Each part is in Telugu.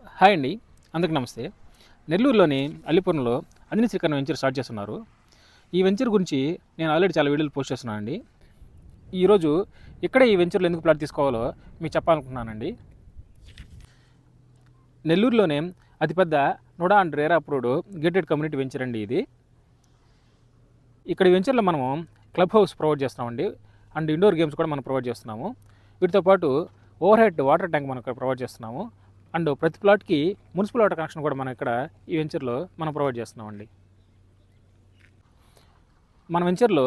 హాయ్ అండి, అందరికి నమస్తే. నెల్లూరులోని అల్లిపురంలో అంజనీ శ్రీకరణ వెంచర్ స్టార్ట్ చేస్తున్నారు. ఈ వెంచర్ గురించి నేను ఆల్రెడీ చాలా వీడియోలు పోస్ట్ చేస్తున్నాను అండి. ఈరోజు ఇక్కడే ఈ వెంచర్లో ఎందుకు ప్లాట్ తీసుకోవాలో మీకు చెప్పాలనుకుంటున్నానండి. నెల్లూరులోనే అతిపెద్ద NUDA and RERA approved gated community venture అండి ఇది. ఇక్కడ ఈ వెంచర్లో మనము క్లబ్ హౌస్ ప్రొవైడ్ చేస్తున్నామండి, అండ్ ఇండోర్ గేమ్స్ కూడా మనం ప్రొవైడ్ చేస్తున్నాము. వీటితో పాటు ఓవర్ హెడ్ వాటర్ ట్యాంక్ మనం ఇక్కడ ప్రొవైడ్ చేస్తున్నాము. అండ్ ప్రతి ప్లాట్కి మున్సిపల్ వాటర్ కనెక్షన్ కూడా మనం ఇక్కడ ఈ వెంచర్లో మనం ప్రొవైడ్ చేస్తున్నామండి. మన వెంచర్లో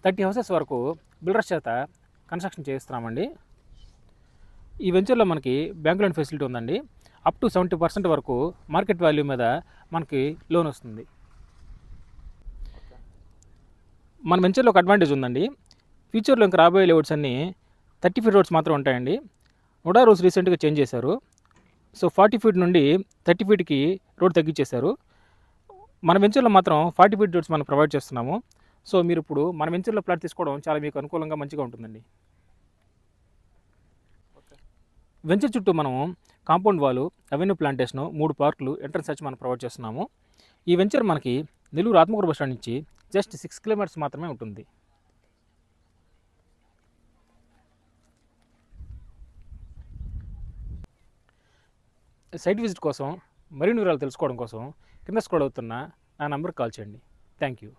30 హౌసెస్ వరకు బిల్డర్స్ చేత కన్స్ట్రక్షన్ చేస్తున్నామండి. ఈ వెంచర్లో మనకి బ్యాంక్ లోన్ ఫెసిలిటీ ఉందండి. అప్ టు 70% వరకు మార్కెట్ వాల్యూ మీద మనకి లోన్ వస్తుంది. మన వెంచర్లో ఒక అడ్వాంటేజ్ ఉందండి. ఫ్యూచర్లో ఇంకా రాబోయే లేఅవుట్స్ అన్నీ 30 ఫీట్ రోడ్స్ మాత్రం ఉంటాయండి. నోడా రూల్స్ రీసెంట్గా చేంజ్ చేశారు. సో 40 ఫీట్ నుండి 30 ఫీట్కి రోడ్ తగ్గించేశారు. మన వెంచర్లో మాత్రం 40 ఫీట్ రోడ్స్ మనం ప్రొవైడ్ చేస్తున్నాము. సో మీరు ఇప్పుడు మన వెంచర్లో ప్లాట్ తీసుకోవడం చాలా మీకు అనుకూలంగా మంచిగా ఉంటుందండి. వెంచర్ చుట్టూ మనం కాంపౌండ్ వాలు, అవెన్యూ ప్లాంటేషను, 3 పార్కులు, ఎంట్రన్స్ వచ్చి మనం ప్రొవైడ్ చేస్తున్నాము. ఈ వెంచర్ మనకి నెల్లూరు ఆత్మకూరు బస్ స్టాండ్ నుంచి జస్ట్ 6 కిలోమీటర్స్ మాత్రమే ఉంటుంది. సైట్ విజిట్ కోసం మరిన్ని వివరాలు తెలుసుకోవడం కోసం కింద స్క్రోల్ అవుతున్న నా నంబర్కి కాల్ చేయండి. Thank you.